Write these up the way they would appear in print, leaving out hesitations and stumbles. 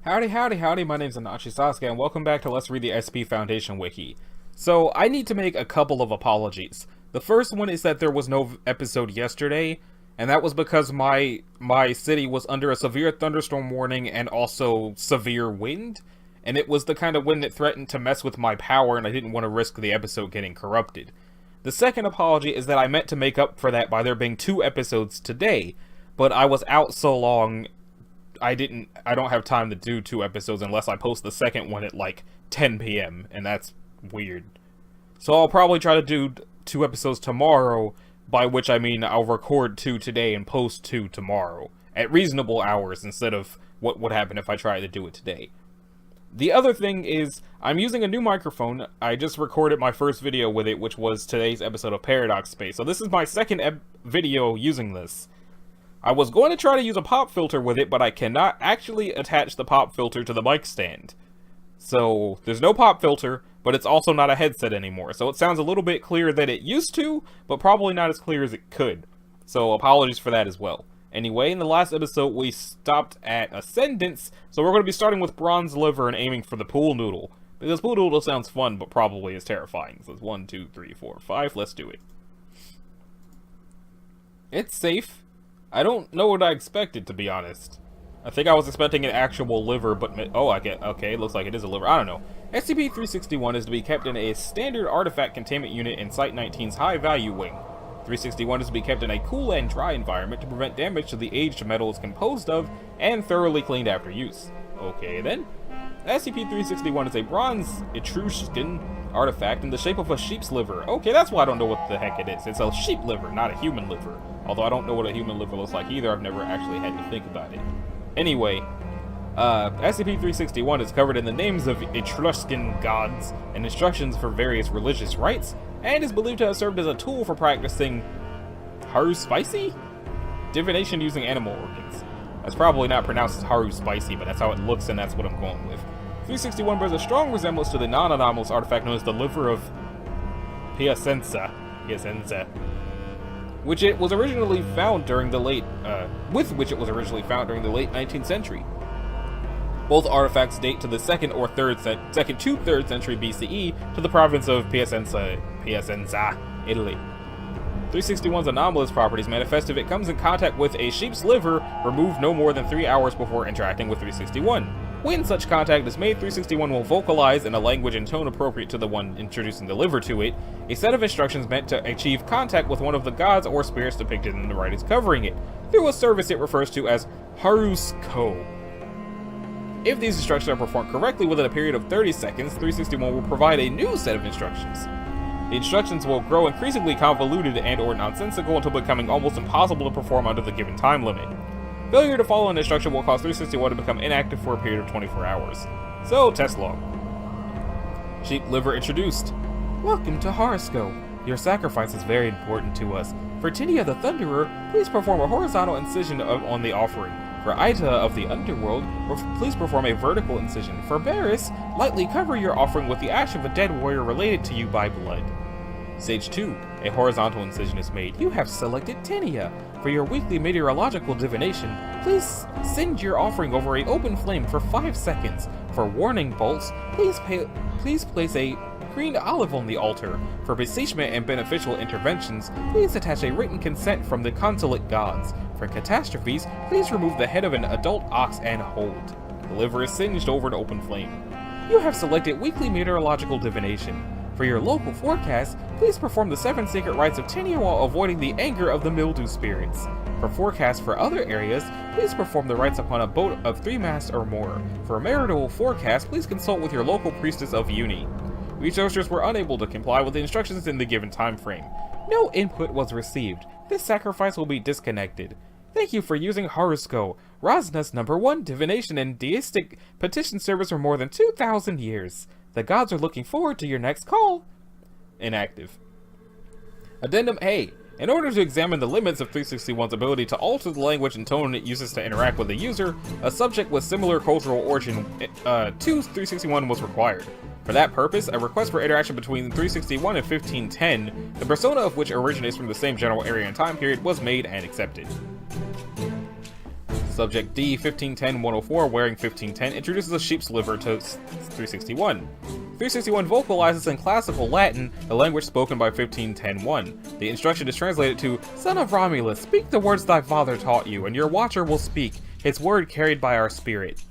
Howdy, howdy, howdy, my name's Anachi Sasuke, and welcome back to Let's Read the SCP Foundation Wiki. So, I need to make a couple of apologies. The first one is that there was no episode yesterday, and that was because my city was under a severe thunderstorm warning and also severe wind, and it was the kind of wind that threatened to mess with my power, and I didn't want to risk the episode getting corrupted. The second apology is that I meant to make up for that by there being 2 episodes today, but I was out so long, I don't have time to do 2 episodes unless I post the second one at like 10 p.m. and that's weird. So I'll probably try to do 2 episodes tomorrow, by which I mean I'll record 2 today and post 2 tomorrow at reasonable hours instead of what would happen if I tried to do it today. The other thing is I'm using a new microphone. I just recorded my first video with it, which was today's episode of Paradox Space. So this is my second video using this. I was going to try to use a pop filter with it, but I cannot actually attach the pop filter to the mic stand. So, there's no pop filter, but it's also not a headset anymore. So it sounds a little bit clearer than it used to, but probably not as clear as it could. So apologies for that as well. Anyway, in the last episode we stopped at Ascendance, so we're going to be starting with Bronze Liver and aiming for the Pool Noodle. Because Pool Noodle sounds fun, but probably is terrifying. So it's 1, 2, 3, 4, 5, let's do it. It's safe. I don't know what I expected, to be honest. I think I was expecting an actual liver, but okay, it looks like it is a liver. I don't know. SCP-361 is to be kept in a standard artifact containment unit in Site-19's high-value wing. 361 is to be kept in a cool and dry environment to prevent damage to the aged metal it's composed of, and thoroughly cleaned after use. Okay then. SCP-361 is a bronze Etruscan artifact in the shape of a sheep's liver. Okay, that's why I don't know what the heck it is. It's a sheep liver, not a human liver. Although I don't know what a human liver looks like either, I've never actually had to think about it. Anyway, SCP-361 is covered in the names of Etruscan gods and instructions for various religious rites, and is believed to have served as a tool for practicing Haru Spicy? Divination using animal organs. That's probably not pronounced as Haru Spicy, but that's how it looks and that's what I'm going with. 361 bears a strong resemblance to the non-anomalous artifact known as the Liver of Piacenza, which it was originally found during the late 19th century. Both artifacts date to the 2nd to 3rd century BCE to the province of Piacenza, Italy. 361's anomalous properties manifest if it comes in contact with a sheep's liver removed no more than 3 hours before interacting with 361. When such contact is made, 361 will vocalize in a language and tone appropriate to the one introducing the liver to it, a set of instructions meant to achieve contact with one of the gods or spirits depicted in the writings covering it, through a service it refers to as Haru's Ko. If these instructions are performed correctly within a period of 30 seconds, 361 will provide a new set of instructions. The instructions will grow increasingly convoluted and or nonsensical until becoming almost impossible to perform under the given time limit. Failure to follow an instruction will cause 361 to become inactive for a period of 24 hours. So, test log. Sheep liver introduced. Welcome to Horosco. Your sacrifice is very important to us. For Tinia the Thunderer, please perform a horizontal incision on the offering. For Ita of the Underworld, please perform a vertical incision. For Barris, lightly cover your offering with the ash of a dead warrior related to you by blood. Stage 2. A horizontal incision is made. You have selected Tinia. For your weekly meteorological divination, please send your offering over an open flame for 5 seconds. For warning bolts, please place a green olive on the altar. For beseechment and beneficial interventions, please attach a written consent from the consulate gods. For catastrophes, please remove the head of an adult ox and hold. The liver is singed over an open flame. You have selected weekly meteorological divination. For your local forecast, please perform the 7 sacred rites of Tinia while avoiding the anger of the mildew spirits. For forecasts for other areas, please perform the rites upon a boat of 3 masts or more. For a marital forecast, please consult with your local priestess of Uni. Researchers were unable to comply with the instructions in the given time frame. No input was received. This sacrifice will be disconnected. Thank you for using Horosco, Rosna's #1 divination and deistic petition service for more than 2,000 years. The gods are looking forward to your next call. Inactive. Addendum A. In order to examine the limits of 361's ability to alter the language and tone it uses to interact with the user, a subject with similar cultural origin to 361 was required. For that purpose, a request for interaction between 361 and 1510, the persona of which originates from the same general area and time period, was made and accepted. Subject D, 1510-104, wearing 1510, introduces a sheep's liver to 361. 361 vocalizes in classical Latin, the language spoken by 1510-1. The instruction is translated to, "Son of Romulus, speak the words thy father taught you, and your watcher will speak, his word carried by our spirit."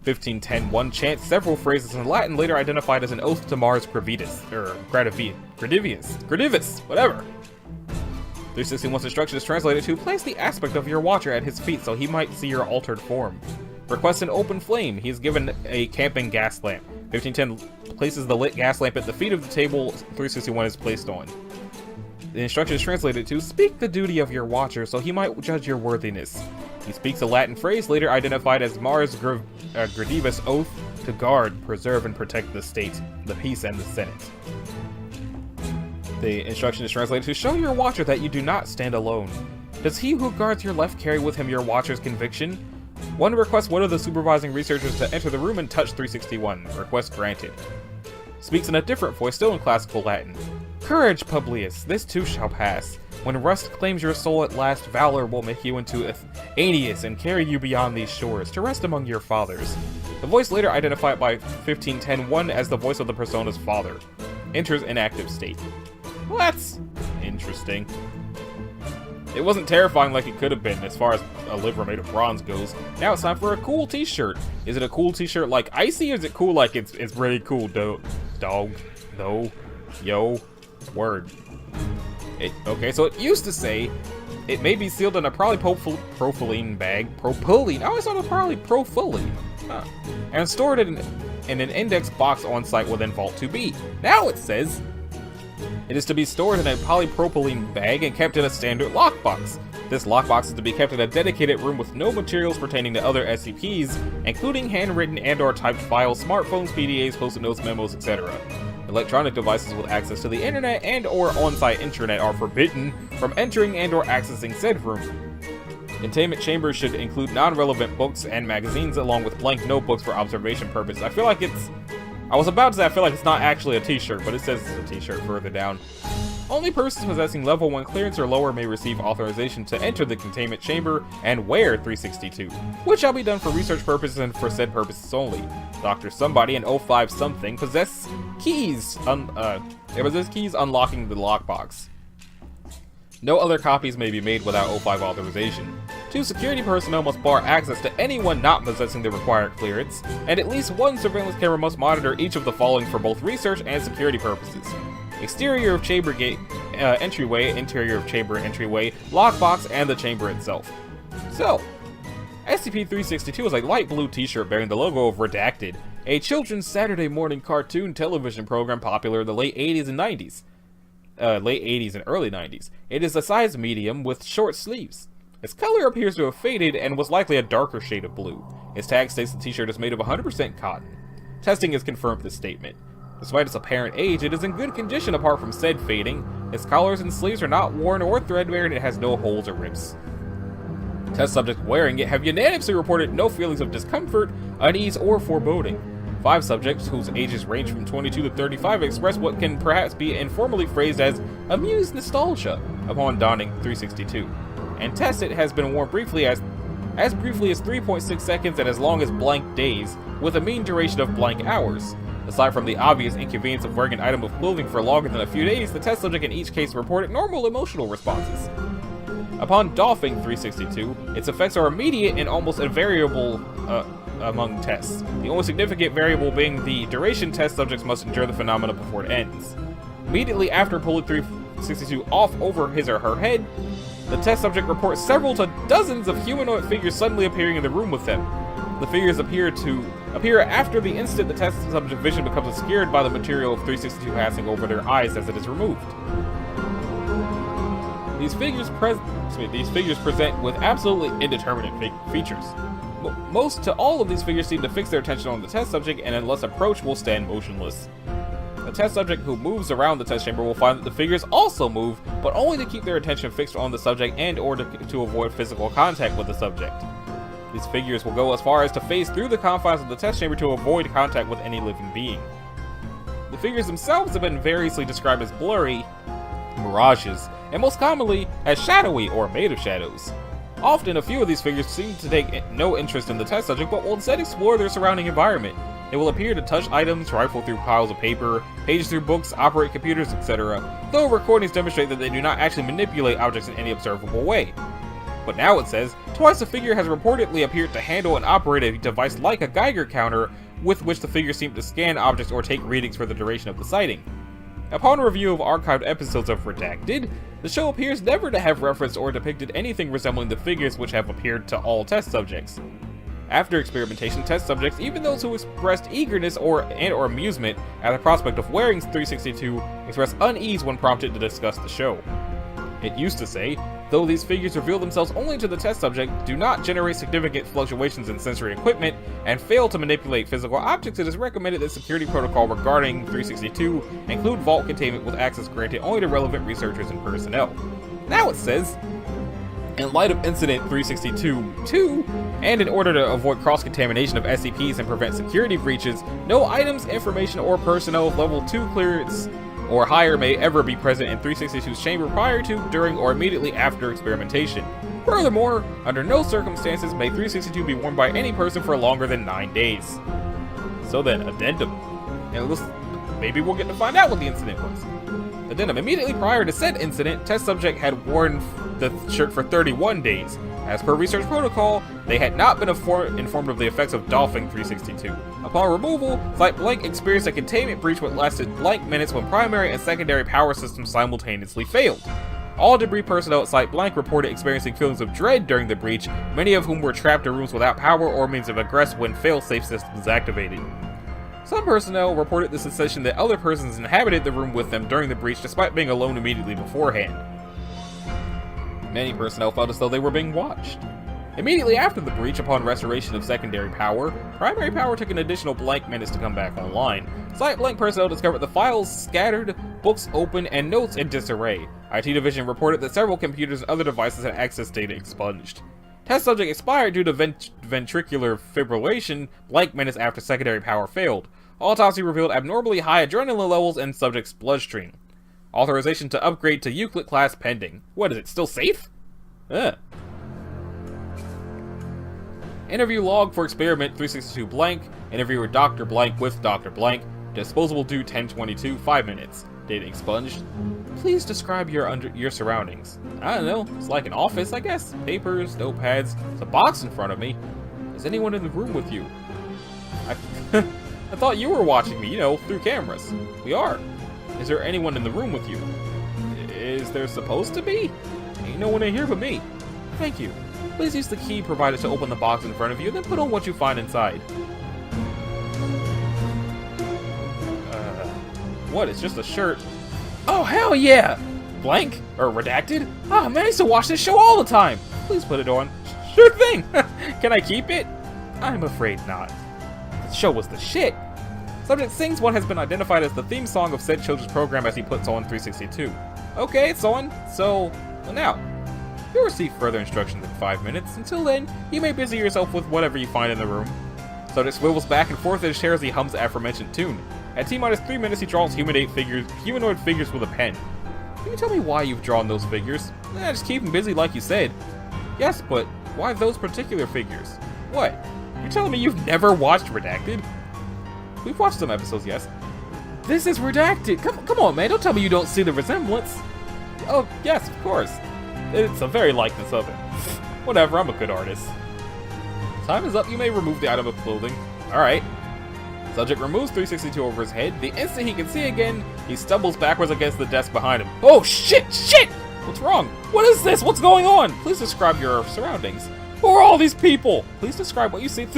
1510-1 chants several phrases in Latin, later identified as an oath to Mars Gradivus, whatever. 361's instruction is translated to, place the aspect of your watcher at his feet so he might see your altered form. Request an open flame. He is given a camping gas lamp. 1510 places the lit gas lamp at the feet of the table 361 is placed on. The instruction is translated to, speak the duty of your watcher so he might judge your worthiness. He speaks a Latin phrase, later identified as Mars Gradivus oath, to guard, preserve, and protect the state, the peace, and the Senate. The instruction is translated to, show your watcher that you do not stand alone. Does he who guards your left carry with him your watcher's conviction? One requests one of the supervising researchers to enter the room and touch 361. Request granted. Speaks in a different voice, still in classical Latin. Courage, Publius, this too shall pass. When rust claims your soul at last, valor will make you into Aeneas and carry you beyond these shores, to rest among your fathers. The voice later identified by 1510-1 as the voice of the persona's father. Enters inactive state. Well, that's interesting. It wasn't terrifying like it could have been as far as a liver made of bronze goes. Now it's time for a cool t-shirt. Is it a cool t-shirt like Icy, or is it cool like it's really cool, dog, though, yo, word. Okay, so it used to say, it may be sealed in a propylene bag, propylene, I always thought it was probably propylene, and stored in an index box on site within Vault 2B. Now it says, it is to be stored in a polypropylene bag and kept in a standard lockbox. This lockbox is to be kept in a dedicated room with no materials pertaining to other SCPs, including handwritten and/or typed files, smartphones, PDAs, post-it notes, memos, etc. Electronic devices with access to the internet and/or on-site intranet are forbidden from entering and/or accessing said room. Containment chambers should include non-relevant books and magazines along with blank notebooks for observation purposes. I feel like it's... I was about to say I feel like it's not actually a t-shirt, but it says it's a t-shirt further down. Only persons possessing level 1 clearance or lower may receive authorization to enter the containment chamber and wear 362, which shall be done for research purposes and for said purposes only. Dr. Somebody and 05 something possess keys unlocking the lockbox. No other copies may be made without 05 authorization. 2 security personnel must bar access to anyone not possessing the required clearance, and at least 1 surveillance camera must monitor each of the following for both research and security purposes. Exterior of chamber gate entryway, interior of chamber entryway, lockbox, and the chamber itself. So, SCP-362 is a light blue t-shirt bearing the logo of Redacted, a children's Saturday morning cartoon television program popular in the late 80s and 90s. Late 80s and early 90s. It is a size medium with short sleeves. Its color appears to have faded and was likely a darker shade of blue. Its tag states the t-shirt is made of 100% cotton. Testing has confirmed this statement. Despite its apparent age, it is in good condition apart from said fading. Its collars and sleeves are not worn or threadbare, and it has no holes or rips. Test subjects wearing it have unanimously reported no feelings of discomfort, unease, or foreboding. 5 subjects, whose ages range from 22 to 35, expressed what can perhaps be informally phrased as amused nostalgia upon donning 362. And tested has been worn briefly as briefly as 3.6 seconds and as long as blank days, with a mean duration of blank hours. Aside from the obvious inconvenience of wearing an item of clothing for longer than a few days, the test subject in each case reported normal emotional responses. Upon doffing 362, its effects are immediate and almost invariable among tests. The only significant variable being the duration test subjects must endure the phenomena before it ends. Immediately after pulling 362 off over his or her head, the test subject reports several to dozens of humanoid figures suddenly appearing in the room with them. The figures appear after the instant the test subject vision becomes obscured by the material of 362 passing over their eyes as it is removed. These figures present with absolutely indeterminate features. Most to all of these figures seem to fix their attention on the test subject and unless approached will stand motionless. The test subject who moves around the test chamber will find that the figures also move, but only to keep their attention fixed on the subject and or to avoid physical contact with the subject. These figures will go as far as to phase through the confines of the test chamber to avoid contact with any living being. The figures themselves have been variously described as blurry, mirages, and most commonly as shadowy or made of shadows. Often, a few of these figures seem to take no interest in the test subject, but will instead explore their surrounding environment. They will appear to touch items, rifle through piles of paper, page through books, operate computers, etc., though recordings demonstrate that they do not actually manipulate objects in any observable way. But now it says, twice the figure has reportedly appeared to handle and operate a device like a Geiger counter, with which the figure seemed to scan objects or take readings for the duration of the sighting. Upon review of archived episodes of Redacted, the show appears never to have referenced or depicted anything resembling the figures which have appeared to all test subjects. After experimentation, test subjects, even those who expressed eagerness or amusement at the prospect of wearing 362, expressed unease when prompted to discuss the show. It used to say, though these figures reveal themselves only to the test subject, do not generate significant fluctuations in sensory equipment, and fail to manipulate physical objects, it is recommended that security protocol regarding 362 include vault containment with access granted only to relevant researchers and personnel. Now it says, in light of Incident 362-2, and in order to avoid cross-contamination of SCPs and prevent security breaches, no items, information, or personnel of Level 2 clearance or higher may ever be present in 362's chamber prior to, during, or immediately after experimentation. Furthermore, under no circumstances may 362 be worn by any person for longer than 9 days. So then, addendum. And maybe we'll get to find out what the incident was. Addendum. Immediately prior to said incident, test subject had worn the shirt for 31 days. As per research protocol, they had not been informed of the effects of doffing 362. Upon removal, Site Blank experienced a containment breach which lasted blank minutes when primary and secondary power systems simultaneously failed. All debris personnel at Site Blank reported experiencing feelings of dread during the breach, many of whom were trapped in rooms without power or means of egress when fail-safe systems activated. Some personnel reported the sensation that other persons inhabited the room with them during the breach despite being alone immediately beforehand. Many personnel felt as though they were being watched. Immediately after the breach, upon restoration of secondary power, primary power took an additional blank minutes to come back online. Site Blank personnel discovered the files scattered, books open, and notes in disarray. IT Division reported that several computers and other devices had access data expunged. Test subject expired due to ventricular fibrillation blank minutes after secondary power failed. Autopsy revealed abnormally high adrenaline levels in subject's bloodstream. Authorization to upgrade to Euclid class pending. What is it, still safe? Interview log for experiment 362 blank. Interviewer Dr. Blank with Dr. Blank. Disposable due 10/22, 5 minutes. Data expunged. Please describe your surroundings. I don't know, it's like an office, I guess. Papers, notepads, there's a box in front of me. Is anyone in the room with you? I thought you were watching me, through cameras. We are. Is there anyone in the room with you? Is there supposed to be? Ain't no one in here but me. Thank you. Please use the key provided to open the box in front of you, then put on what you find inside. What? It's just a shirt. Oh, hell yeah! Blank? Or redacted? Oh man, I used to watch this show all the time! Please put it on. Sure thing! Can I keep it? I'm afraid not. The show was the shit. Subject sings what has been identified as the theme song of said children's program as he puts on 362. Okay, it's on. So, well now. You'll receive further instructions in 5 minutes. Until then, you may busy yourself with whatever you find in the room. Subject swivels back and forth in his chair as he hums the aforementioned tune. At T-minus 3 minutes, he draws humanoid figures with a pen. Can you tell me why you've drawn those figures? Just keep him busy like you said. Yes, but why those particular figures? What? You're telling me you've never watched Redacted? We've watched some episodes, yes. This is Redacted! Come on, man, don't tell me you don't see the resemblance! Oh, yes, of course. It's a very likeness of it. Whatever, I'm a good artist. Time is up, you may remove the item of clothing. Alright. Subject removes 362 over his head. The instant he can see again, he stumbles backwards against the desk behind him. Oh, shit! What's wrong? What is this? What's going on? Please describe your surroundings. Who are all these people? Please describe what you see.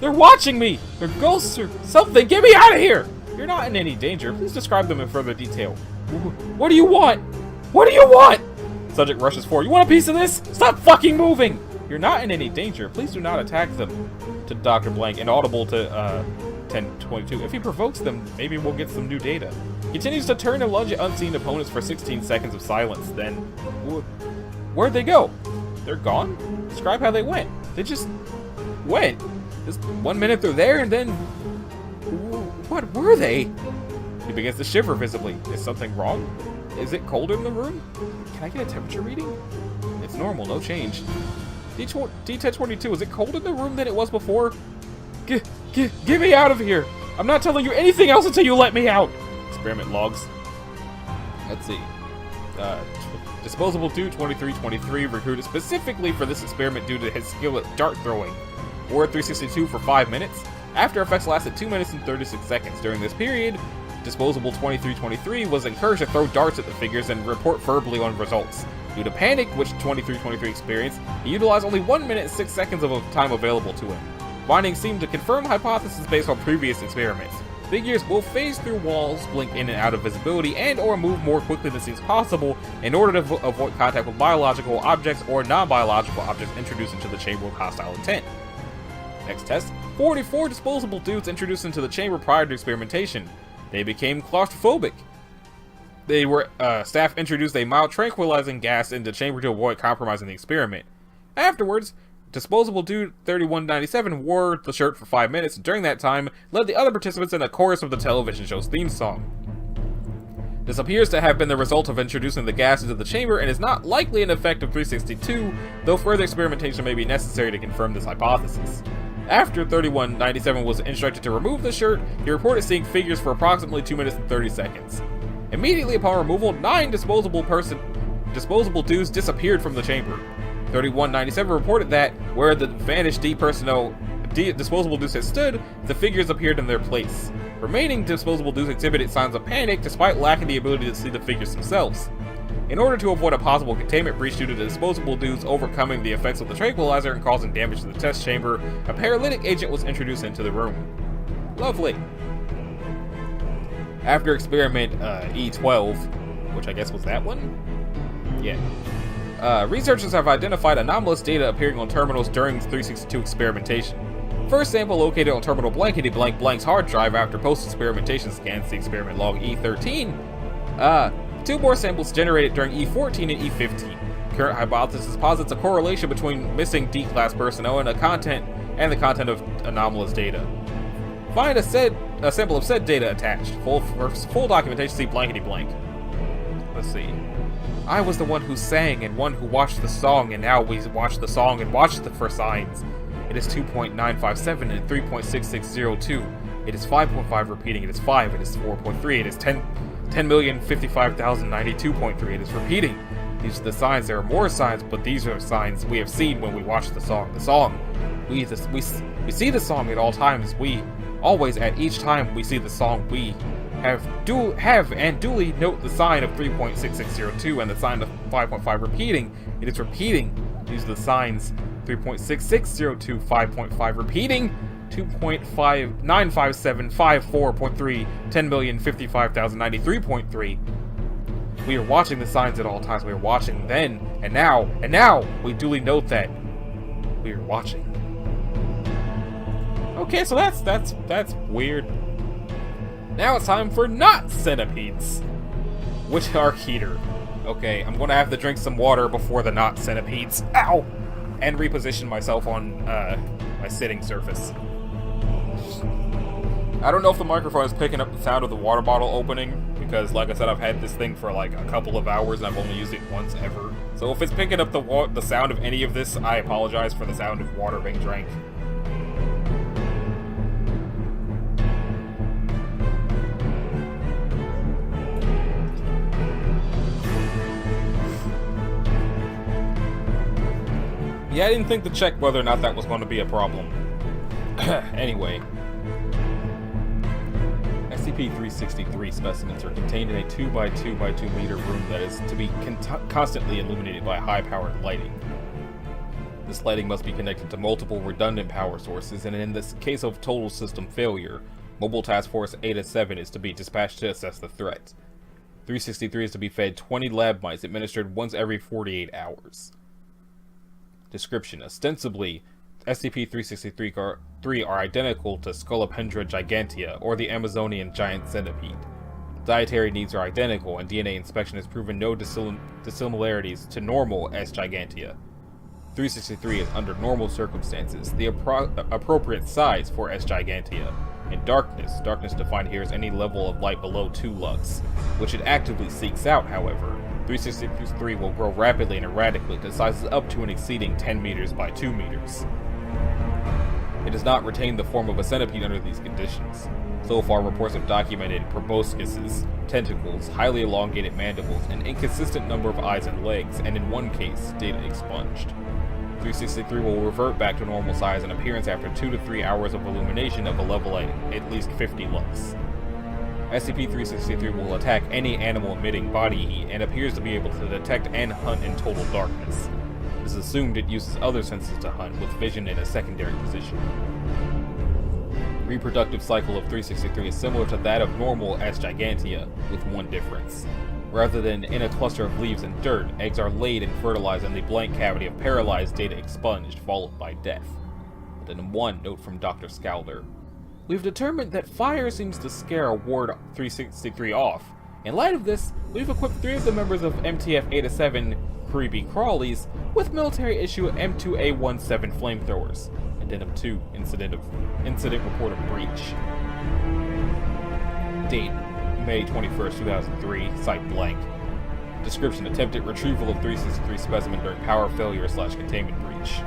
They're watching me! They're ghosts or something! Get me out of here! You're not in any danger. Please describe them in further detail. What do you want? What do you want? Subject rushes forward. You want a piece of this? Stop fucking moving! You're not in any danger. Please do not attack them. To Dr. Blank, inaudible to 1022. If he provokes them, maybe we'll get some new data. Continues to turn and lunge at unseen opponents for 16 seconds of silence. Then, where'd they go? They're gone? Describe how they went. They just went. Just 1 minute they're there and then... What were they? He begins to shiver visibly. Is something wrong? Is it colder in the room? Can I get a temperature reading? It's normal, no change. D1022, is it cold in the room than it was before? Get me out of here! I'm not telling you anything else until you let me out! Experiment logs. Let's see. Disposable Dude 2323, recruited specifically for this experiment due to his skill at dart throwing. Wore 362 for 5 minutes. After effects lasted 2 minutes and 36 seconds. During this period, Disposable 2323 was encouraged to throw darts at the figures and report verbally on results. Due to panic, which 2323 experienced, he utilized only 1 minute and 6 seconds of time available to him. Findings seemed to confirm hypotheses based on previous experiments. Figures will phase through walls, blink in and out of visibility, and or move more quickly than seems possible in order to avoid contact with biological objects or non-biological objects introduced into the chamber with hostile intent. Next test, 44 disposable dudes introduced into the chamber prior to experimentation. They became claustrophobic. Staff introduced a mild tranquilizing gas into the chamber to avoid compromising the experiment. Afterwards, Disposable Dude 3197 wore the shirt for 5 minutes, and during that time, led the other participants in a chorus of the television show's theme song. This appears to have been the result of introducing the gas into the chamber and is not likely an effect of 362, though further experimentation may be necessary to confirm this hypothesis. After 3197 was instructed to remove the shirt, he reported seeing figures for approximately 2 minutes and 30 seconds. Immediately upon removal, 9 disposable dudes disappeared from the chamber. 3197 reported that, where the vanished disposable dudes had stood, the figures appeared in their place. Remaining disposable dudes exhibited signs of panic despite lacking the ability to see the figures themselves. In order to avoid a possible containment breach due to the disposable dudes overcoming the effects of the tranquilizer and causing damage to the test chamber, a paralytic agent was introduced into the room. Lovely. After experiment E12, which I guess was that one? Yeah. Researchers have identified anomalous data appearing on terminals during 362 experimentation. First sample located on terminal blankety blank blank's hard drive after post-experimentation scans the experiment log E13. 2 more samples generated during E14 and E15. Current hypothesis posits a correlation between missing D-class personnel and the content of anomalous data. Find a sample of said data attached. For full documentation, see blankety blank. Let's see. I was the one who sang and one who watched the song, and now we watch the song and watch for signs. It is 2.957 and 3.6602. It is 5.5 repeating. It is 5. It is 4.3. It is 10,055,092.3. It is repeating. These are the signs. There are more signs, but these are signs we have seen when we watch the song. We see the song at all times. We always, at each time we see the song, we have and duly note the sign of 3.6602 and the sign of 5.5 repeating. It is repeating. These are the signs. 3.6602, 5.5 repeating, 2.95754.3, 10,055,093.3. We are watching the signs at all times. We are watching then and now we duly note that we are watching. Okay, so that's weird. Now it's time for not centipedes, which are heater. Okay, I'm gonna have to drink some water before the not centipedes. Ow! And reposition myself on my sitting surface. I don't know if the microphone is picking up the sound of the water bottle opening, because like I said, I've had this thing for like a couple of hours and I've only used it once ever. So if it's picking up the sound of any of this, I apologize for the sound of water being drank. Yeah, I didn't think to check whether or not that was going to be a problem. Anyway. SCP-363 specimens are contained in a 2x2x2 meter room that is to be constantly illuminated by high-powered lighting. This lighting must be connected to multiple redundant power sources, and in this case of total system failure, Mobile Task Force Eta-7 is to be dispatched to assess the threat. 363 is to be fed 20 lab mice administered once every 48 hours. Description: ostensibly, SCP-363 are identical to Scolopendra gigantea, or the Amazonian giant centipede. Dietary needs are identical, and DNA inspection has proven no dissimilarities to normal S. gigantea. 363 is, under normal circumstances, the appropriate size for S. gigantea. In darkness defined here as any level of light below 2 lux, which it actively seeks out, however. 363 will grow rapidly and erratically to sizes up to and exceeding 10 meters by 2 meters. It does not retain the form of a centipede under these conditions. So far, reports have documented proboscises, tentacles, highly elongated mandibles, an inconsistent number of eyes and legs, and in one case, data expunged. 363 will revert back to normal size and appearance after 2 to 3 hours of illumination of a level at least 50 lux. SCP-363 will attack any animal emitting body heat and appears to be able to detect and hunt in total darkness. It is assumed it uses other senses to hunt, with vision in a secondary position. Reproductive cycle of 363 is similar to that of normal S. gigantea, with one difference. Rather than in a cluster of leaves and dirt, eggs are laid and fertilized in the blank cavity of paralyzed data expunged, followed by death. But then one note from Dr. Scalder. We've determined that fire seems to scare Ward 363 off. In light of this, we've equipped 3 of the members of MTF 8-7 Creepy Crawlies with military-issue M2A17 flamethrowers. Addendum 2, Incident Report of Breach. Date, May 21st, 2003, Site blank. Description, attempted retrieval of 363 specimen during power failure / containment breach.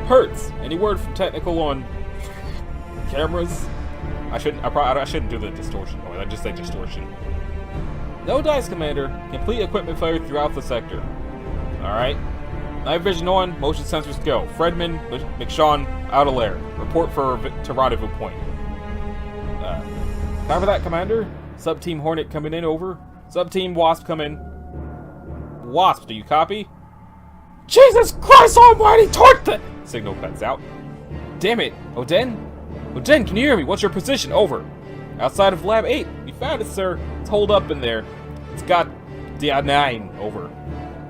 Perts, any word from technical on cameras? I shouldn't do the distortion noise, I just say distortion. No dice, Commander. Complete equipment failure throughout the sector. Alright. Night vision on, motion sensors go. Fredman, McShawn, out of lair. Report to rendezvous point. Copy that, Commander. Sub-Team Hornet coming in, over. Sub-Team Wasp coming. Wasp, do you copy? Jesus Christ almighty, torque the... Signal cuts out. Damn it, Oden? Oden, can you hear me? What's your position? Over. Outside of Lab 8. We found it, sir. It's holed up in there. It's got DI-9. Over.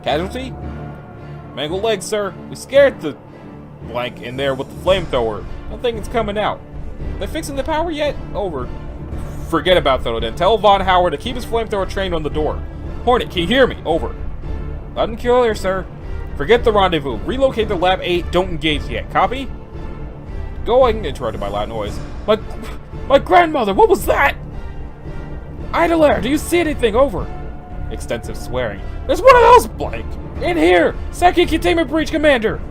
Casualty? Mangled legs, sir. We scared the blank in there with the flamethrower. I don't think it's coming out. They fixing the power yet? Over. Forget about that, Oden. Tell Von Howard to keep his flamethrower trained on the door. Hornet, can you hear me? Over. Loud and clear, sir. Forget the rendezvous. Relocate to Lab 8. Don't engage yet. Copy? Going, interrupted by loud noise. My grandmother, what was that? Idolair, do you see anything? Over. Extensive swearing. There's one of those blank. In here. Second containment breach, Commander.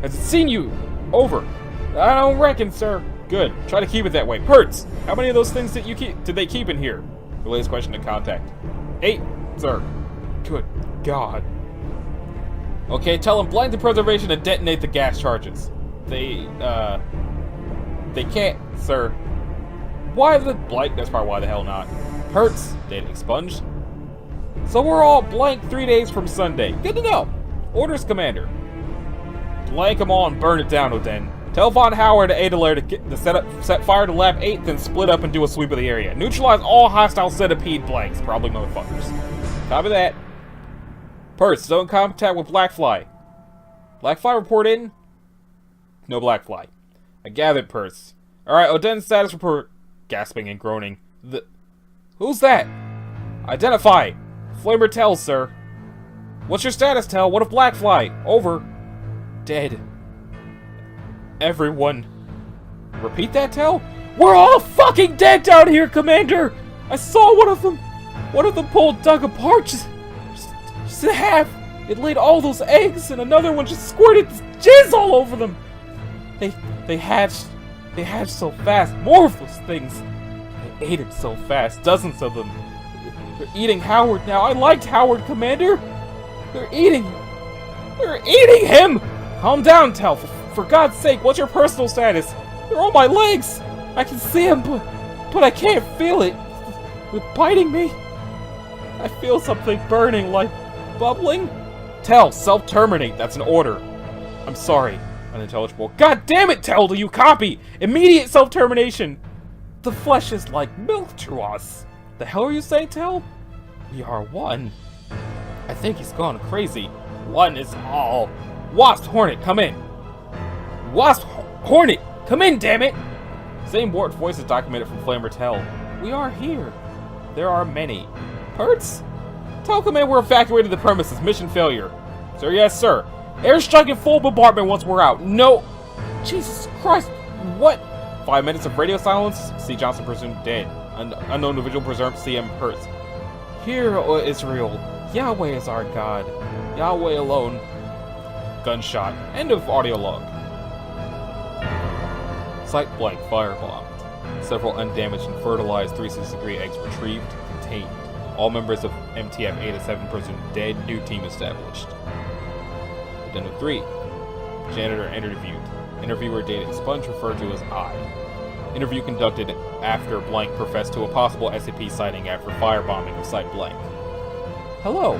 Has it seen you? Over. I don't reckon, sir. Good. Try to keep it that way. Perts, how many of those things did they keep in here? Relays question to contact. 8, sir. Good God. Okay, tell them blind the preservation and detonate the gas charges. They can't, sir. Why the blank? That's probably why the hell not. Hurts. Data expunged. So we're all blank 3 days from Sunday. Good to know. Orders, Commander. Blank them all and burn it down, Oden. Tell Von Howard to Adelaire to set fire to Lab 8, then split up and do a sweep of the area. Neutralize all hostile centipede blanks. Probably motherfuckers. Copy that. Perts, still in contact with Blackfly. Blackfly report in? No Blackfly. I gathered, Perts. Alright, Oden's status report. Gasping and groaning. Who's that? Identify. Flamer Tell, sir. What's your status, Tell? What of Blackfly? Over. Dead. Everyone. Repeat that, Tell? We're all fucking dead down here, Commander! I saw one of them pulled Doug apart, just in half. It laid all those eggs, and another one just squirted jizz all over them. They hatched so fast. More of those things. They ate him so fast. Dozens of them. They're eating Howard now. I liked Howard, Commander. They're eating him! Calm down, Tell. For God's sake, what's your personal status? They're on my legs! I can see them, but I can't feel it. They're biting me. I feel something burning, like bubbling. Tell, self-terminate. That's an order. I'm sorry. Unintelligible. God damn it, Tell, do you copy? Immediate self-termination. The flesh is like milk to us. The hell are you saying, Tell? We are one. I think he's gone crazy. One is all. Wasp, Hornet, come in. Wasp, Hornet, come in, damn it! Same warped voice is documented from Flamer Tell. We are here. There are many. Perts? Tell Command we're evacuating the premises. Mission failure. Sir, yes, sir. Airstrike and full bombardment once we're out. No. Jesus Christ. What? 5 minutes of radio silence. C. Johnson presumed dead. Unknown individual presumed CM Perts. Hear, O Israel, Yahweh is our God. Yahweh alone. Gunshot. End of audio log. Site blank firebombed. Several undamaged and fertilized 360-degree eggs retrieved, contained. All members of MTF 87 presumed dead. New team established. Addendum 3. Janitor interviewed. Interviewer data expunged, referred to as I. Interview conducted after blank professed to a possible SCP sighting after firebombing of site blank. Hello.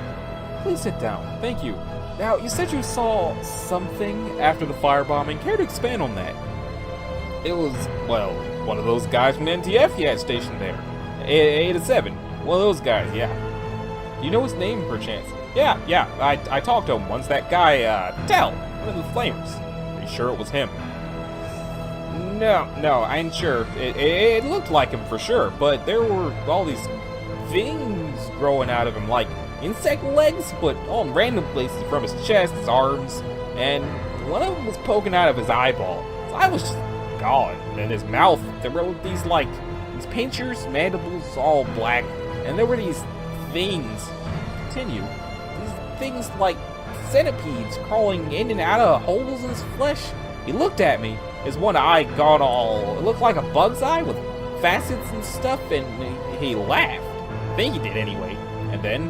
Please sit down. Thank you. Now, you said you saw something after the firebombing. Care to expand on that? It was, well, one of those guys from the NTF you had stationed there. 87. One of those guys, yeah. Do you know his name, perchance? Yeah, I talked to him once. That guy, Tell, one of the flamers. Pretty sure it was him. No, I ain't sure. It looked like him for sure, but there were all these things growing out of him, like insect legs, but all in random places from his chest, his arms, and one of them was poking out of his eyeball. So I was just gone. And in his mouth, there were these pinchers, mandibles, all black, and there were these things. Continue. These things like centipedes crawling in and out of holes in his flesh. He looked at me. His one eye got all, it looked like a bug's eye with facets and stuff, and he laughed. I think he did anyway. And then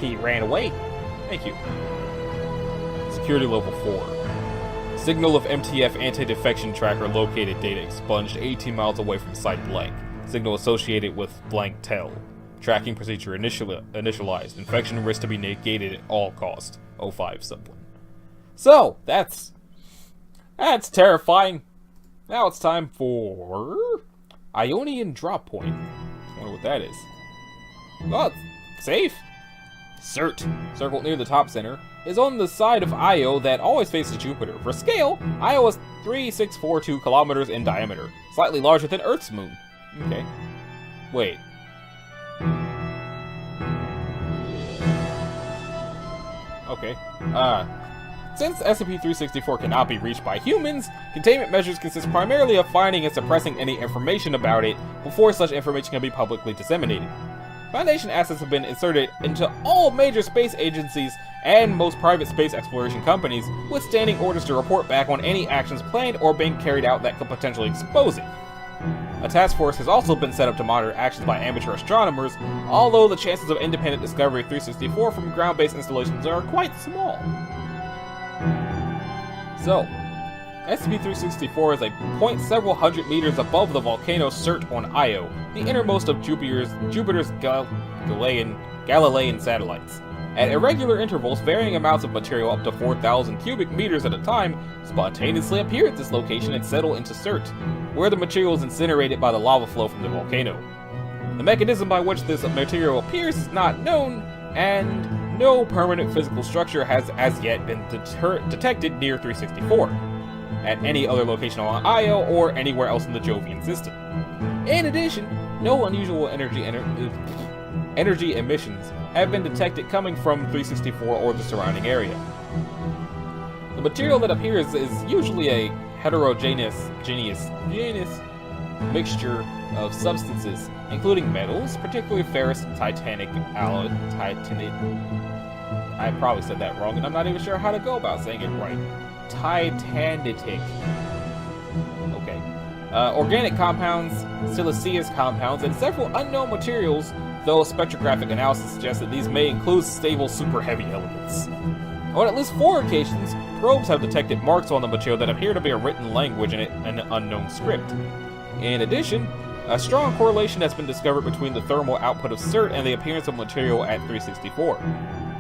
he ran away. Thank you. Security level 4. Signal of MTF anti-defection tracker located, data expunged 18 miles away from site blank. Signal associated with blank tell. Tracking procedure initialized. Infection risk to be negated at all cost. 05 subline. So, that's terrifying. Now it's time for Ionian Drop Point. I wonder what that is. Oh, it's safe. CERT, circled near the top center, is on the side of Io that always faces Jupiter. For scale, Io is 3,642 kilometers in diameter, slightly larger than Earth's moon. Okay. Wait. Okay. Since SCP-364 cannot be reached by humans, containment measures consist primarily of finding and suppressing any information about it before such information can be publicly disseminated. Foundation assets have been inserted into all major space agencies and most private space exploration companies, with standing orders to report back on any actions planned or being carried out that could potentially expose it. A task force has also been set up to monitor actions by amateur astronomers, although the chances of independent discovery of 364 from ground-based installations are quite small. So, SCP-364 is a point several hundred meters above the volcano CERT on Io, the innermost of Jupiter's Galilean satellites. At irregular intervals, varying amounts of material up to 4,000 cubic meters at a time spontaneously appear at this location and settle into CERT, where the material is incinerated by the lava flow from the volcano. The mechanism by which this material appears is not known, and no permanent physical structure has as yet been detected near 364, at any other location on Io or anywhere else in the Jovian system. In addition, no unusual energy emissions have been detected coming from 364 or the surrounding area. The material that appears is usually a heterogeneous mixture of substances, including metals, particularly ferrous and titanic alloy. I probably said that wrong, and I'm not even sure how to go about saying it right. Titanitic. Okay. Organic compounds, siliceous compounds, and several unknown materials, though spectrographic analysis suggests that these may include stable super heavy elements. On at least 4 occasions, probes have detected marks on the material that appear to be a written language in an unknown script. In addition, a strong correlation has been discovered between the thermal output of CERT and the appearance of material at 364.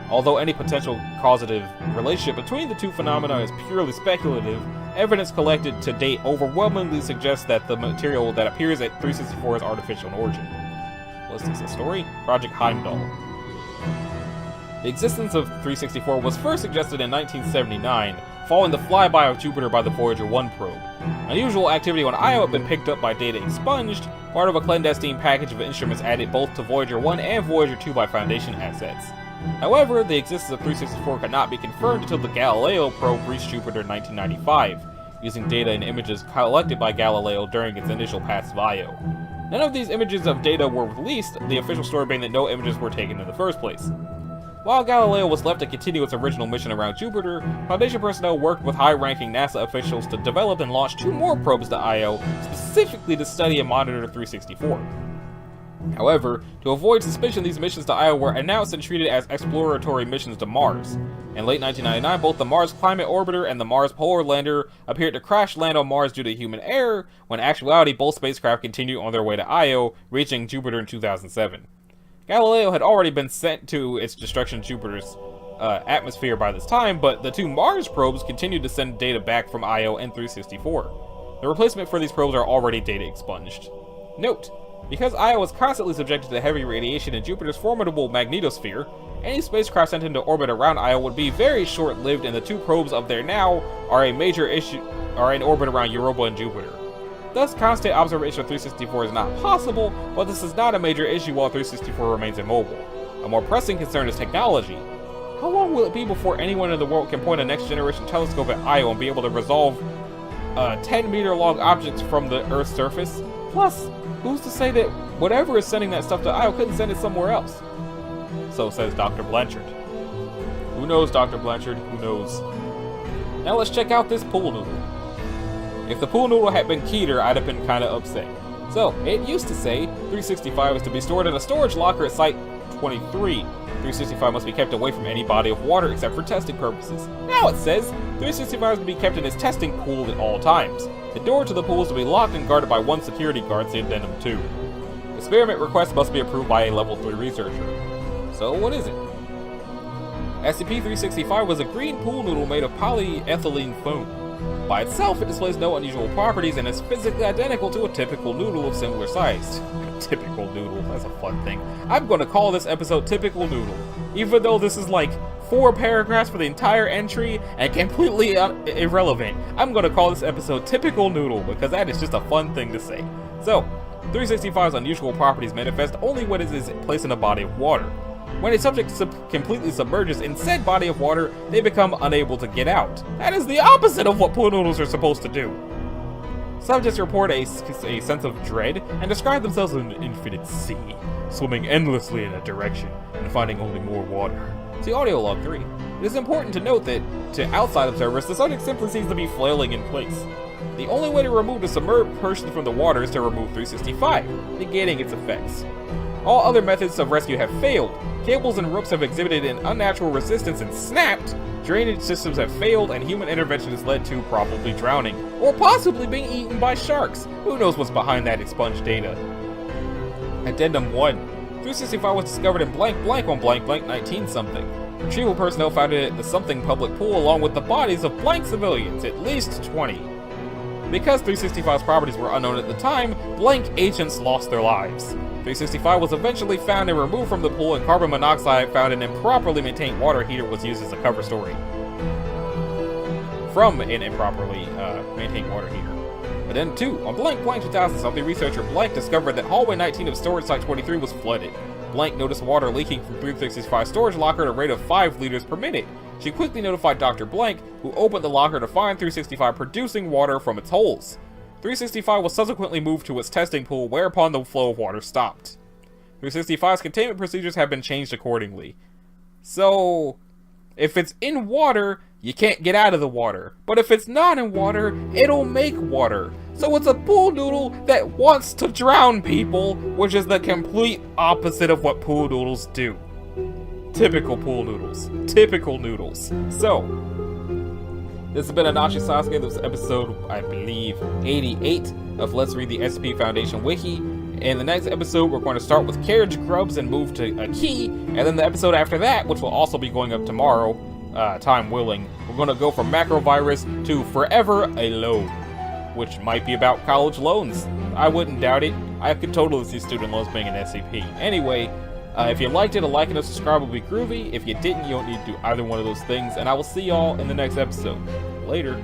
Although any potential causative relationship between the two phenomena is purely speculative, evidence collected to date overwhelmingly suggests that the material that appears at 364 is artificial in origin. Was this a story? Project Heimdall. The existence of 364 was first suggested in 1979, following the flyby of Jupiter by the Voyager 1 probe. Unusual activity on Io had been picked up by data expunged, part of a clandestine package of instruments added both to Voyager 1 and Voyager 2 by Foundation assets. However, the existence of 364 could not be confirmed until the Galileo probe reached Jupiter in 1995, using data and images collected by Galileo during its initial pass of Io. None of these images of data were released, the official story being that no images were taken in the first place. While Galileo was left to continue its original mission around Jupiter, Foundation personnel worked with high-ranking NASA officials to develop and launch 2 more probes to Io, specifically to study and monitor 364. However, to avoid suspicion, these missions to Io were announced and treated as exploratory missions to Mars. In late 1999, both the Mars Climate Orbiter and the Mars Polar Lander appeared to crash land on Mars due to human error, when in actuality both spacecraft continued on their way to Io, reaching Jupiter in 2007. Galileo had already been sent to its destruction Jupiter's atmosphere by this time, but the 2 Mars probes continued to send data back from Io and 364. The replacement for these probes are already data expunged. Note: because Io is constantly subjected to heavy radiation in Jupiter's formidable magnetosphere, any spacecraft sent into orbit around Io would be very short-lived, and the 2 probes up there now are in orbit around Europa and Jupiter. Thus, constant observation of 364 is not possible, but this is not a major issue while 364 remains immobile. A more pressing concern is technology. How long will it be before anyone in the world can point a next-generation telescope at Io and be able to resolve 10-meter-long objects from the Earth's surface? Plus, who's to say that whatever is sending that stuff to Io couldn't send it somewhere else? So says Dr. Blanchard. Who knows, Dr. Blanchard? Who knows? Now let's check out this pool noodle. If the pool noodle had been Keter, I'd have been kinda upset. So, it used to say 365 is to be stored in a storage locker at Site 23. 365 must be kept away from any body of water except for testing purposes. Now it says 365 is to be kept in its testing pool at all times. The door to the pool is to be locked and guarded by 1 security guard, see Addendum 2. Experiment requests must be approved by a Level 3 researcher. So what is it? SCP-365 was a green pool noodle made of polyethylene foam. By itself, it displays no unusual properties and is physically identical to a typical noodle of similar size. A typical noodle, that's a fun thing. I'm gonna call this episode Typical Noodle, even though this is like 4 paragraphs for the entire entry and completely irrelevant. I'm gonna call this episode Typical Noodle because that is just a fun thing to say. So, 365's unusual properties manifest only when it is placed in a body of water. When a subject completely submerges in said body of water, they become unable to get out. That is the opposite of what pool noodles are supposed to do. Subjects report a sense of dread and describe themselves as an infinite sea, swimming endlessly in a direction and finding only more water. See audio log 3. It is important to note that, to outside observers, the subject simply seems to be flailing in place. The only way to remove the submerged person from the water is to remove 365, negating its effects. All other methods of rescue have failed. Cables and ropes have exhibited an unnatural resistance and snapped. Drainage systems have failed, and human intervention has led to probably drowning, or possibly being eaten by sharks. Who knows what's behind that expunged data? Addendum 1. 365 was discovered in blank blank on blank blank 19-something. Retrieval personnel found it at the something public pool along with the bodies of blank civilians, at least 20. Because 365's properties were unknown at the time, blank agents lost their lives. 365 was eventually found and removed from the pool, and carbon monoxide found in an improperly maintained water heater was used as a cover story. From an improperly maintained water heater. But then 2, on blank blank 2000-something, researcher blank discovered that hallway 19 of storage site 23 was flooded. Blank noticed water leaking from 365 storage locker at a rate of 5 liters per minute. She quickly notified Dr. Blank, who opened the locker to find 365 producing water from its holes. 365 was subsequently moved to its testing pool, whereupon the flow of water stopped. 365's containment procedures have been changed accordingly. So, if it's in water, you can't get out of the water. But if it's not in water, it'll make water. So it's a pool noodle that wants to drown people, which is the complete opposite of what pool noodles do. Typical pool noodles. Typical noodles. So, this has been Anachi Sasuke. This was episode, I believe, 88 of Let's Read the SCP Foundation Wiki. In the next episode, we're going to start with carriage grubs and move to a key. And then the episode after that, which will also be going up tomorrow, time willing, we're going to go from macrovirus to forever alone, which might be about college loans. I wouldn't doubt it. I could totally see student loans being an SCP. Anyway, if you liked it, a like and a subscribe would be groovy. If you didn't, you don't need to do either one of those things. And I will see y'all in the next episode. Later.